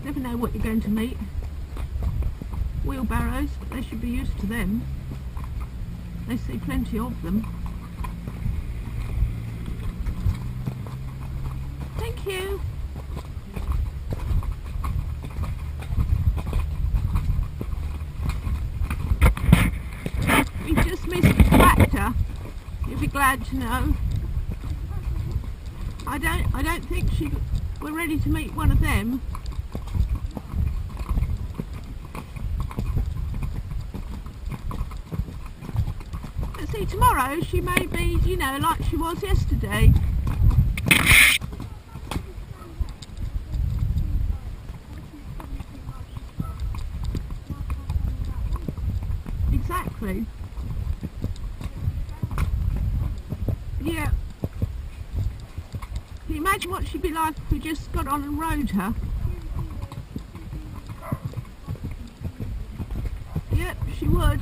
Never know what you're going to meet. Wheelbarrows, but they should be used to them. They see plenty of them. Thank you. We just missed a tractor. You'll be glad to know. I don't think we're ready to meet one of them. But see, tomorrow she may be, you know, like she was yesterday. Exactly. Yeah. Can you imagine what she'd be like if we just got on and rode her? Yep, she would.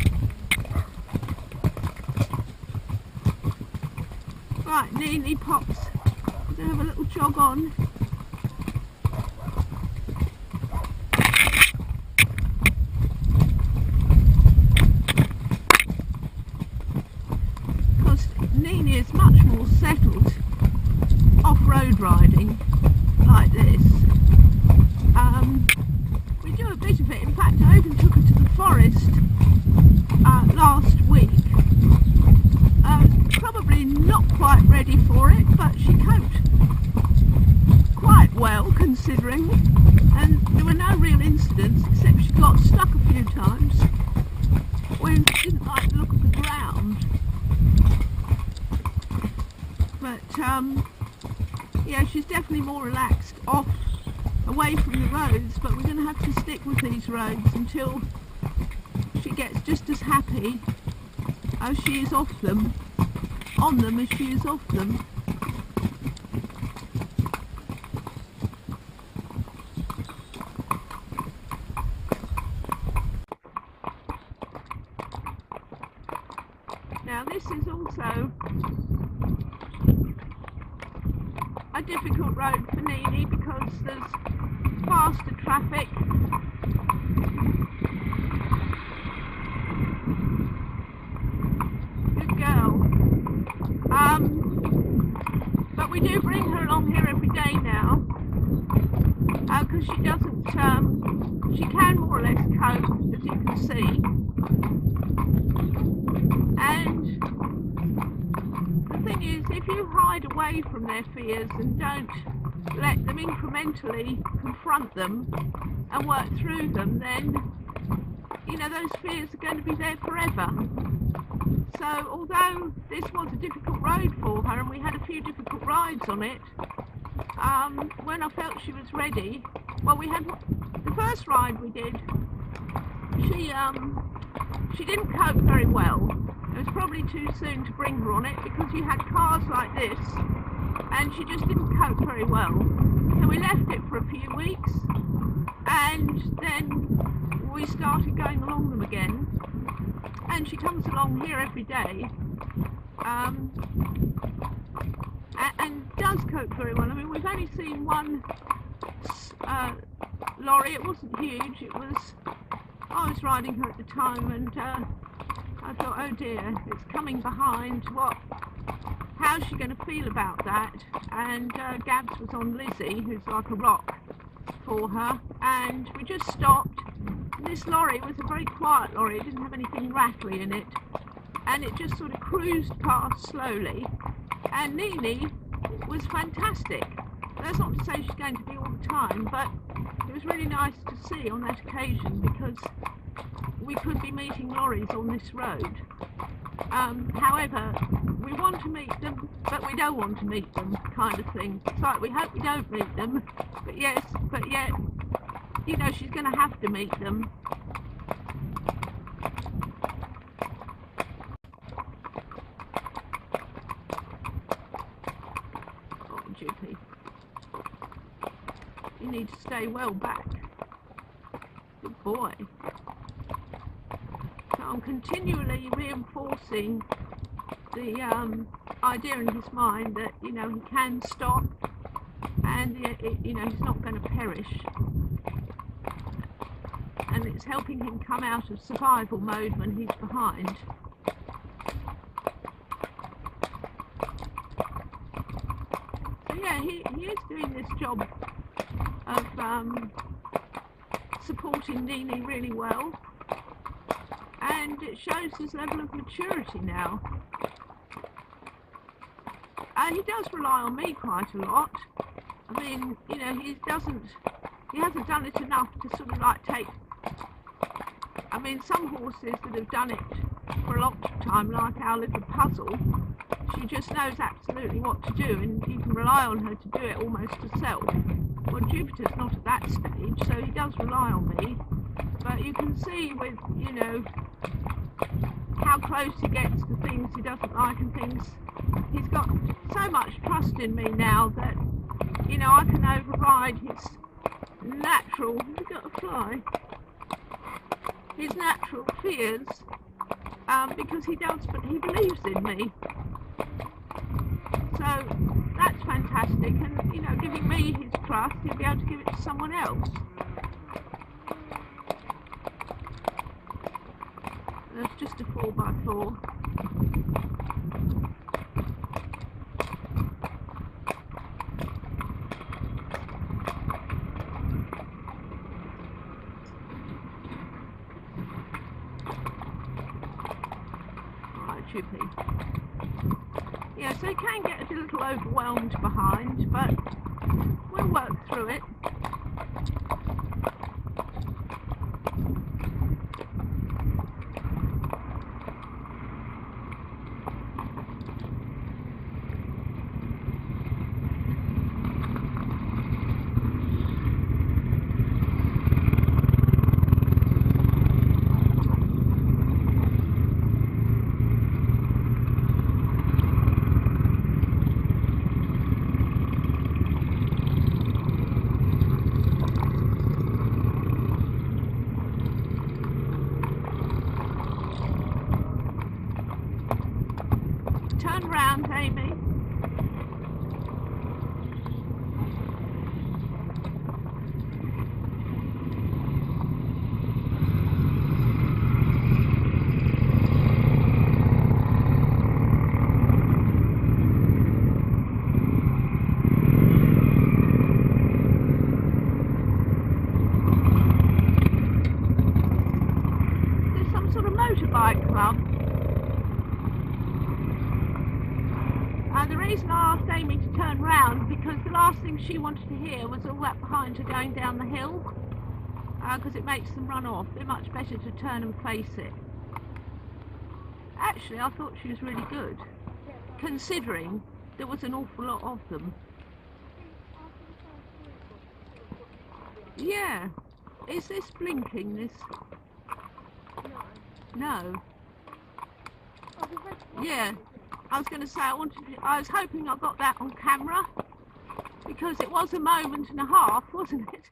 Right, Nini pops. We're going to have a little jog on. Because Nini is much more settled off-road riding like this. We do a bit of it. In fact, I even took her to the forest last week. Probably not quite ready for it, but she coped quite well considering, and there were no real incidents except she got stuck a few times when she didn't like the look of the ground. But yeah, she's definitely more relaxed away from the roads, but we're going to have to stick with these roads until she gets just as happy as she is off them, on them as she is off them. Now this is also a difficult road for Nini because there's faster traffic. Good girl. But we do bring her along here every day now because she doesn't, she can more or less cope, as you can see. And the thing is, if you hide away from their fears and don't let them incrementally confront them and work through them, then, you know, those fears are going to be there forever. So although this was a difficult road for her and we had a few difficult rides on it, when I felt she was ready, well, we had the first ride we did, she didn't cope very well. It was probably too soon to bring her on it because you had cars like this and she just didn't cope very well. So we left it for a few weeks and then we started going along them again, and she comes along here every day and does cope very well. I mean, we've only seen one lorry. It wasn't huge. It was, I was riding her at the time and I thought, oh dear, it's coming behind. How's she going to feel about that? And Gabs was on Lizzie, who's like a rock for her, and we just stopped. This lorry was a very quiet lorry. It didn't have anything rattly in it, and it just sort of cruised past slowly, and Nini was fantastic. That's not to say she's going to be all the time, but it was really nice to see on that occasion because we could be meeting lorries on this road. However, we want to meet them, but we don't want to meet them, kind of thing. It's like we hope we don't meet them, but yet, you know, she's going to have to meet them. Oh, Jippy. You need to stay well back. Good boy. So I'm continually reinforcing the idea in his mind that, you know, he can stop and, you know, he's not going to perish. and it's helping him come out of survival mode when he's behind. So yeah, he is doing this job of supporting Nini really well, and it shows his level of maturity now. He does rely on me quite a lot. I mean, you know, he hasn't done it enough to sort of like take, I mean, some horses that have done it for a long time, like our little Puzzle, she just knows absolutely what to do, and you can rely on her to do it almost herself. Well, Jupiter's not at that stage, so he does rely on me, but you can see with, you know, how close he gets to things he doesn't like and things. He's got so much trust in me now that, you know, I can override his natural, have you got a fly? His natural fears, because he does, but he believes in me. So that's fantastic, and, you know, giving me his trust, he'll be able to give it to someone else. That's just a 4x4. Chippy. Yeah, so he can get a little overwhelmed behind, but we'll work through it. Turn round, Amy. There's some sort of motorbike club. The reason I asked Amy to turn round, because the last thing she wanted to hear was all that behind her going down the hill, because it makes them run off. They're much better to turn and face it. Actually, I thought she was really good, considering there was an awful lot of them. Yeah. Is this blinking, this? No. Yeah. I was going to say, I was hoping I got that on camera, because it was a moment and a half, wasn't it?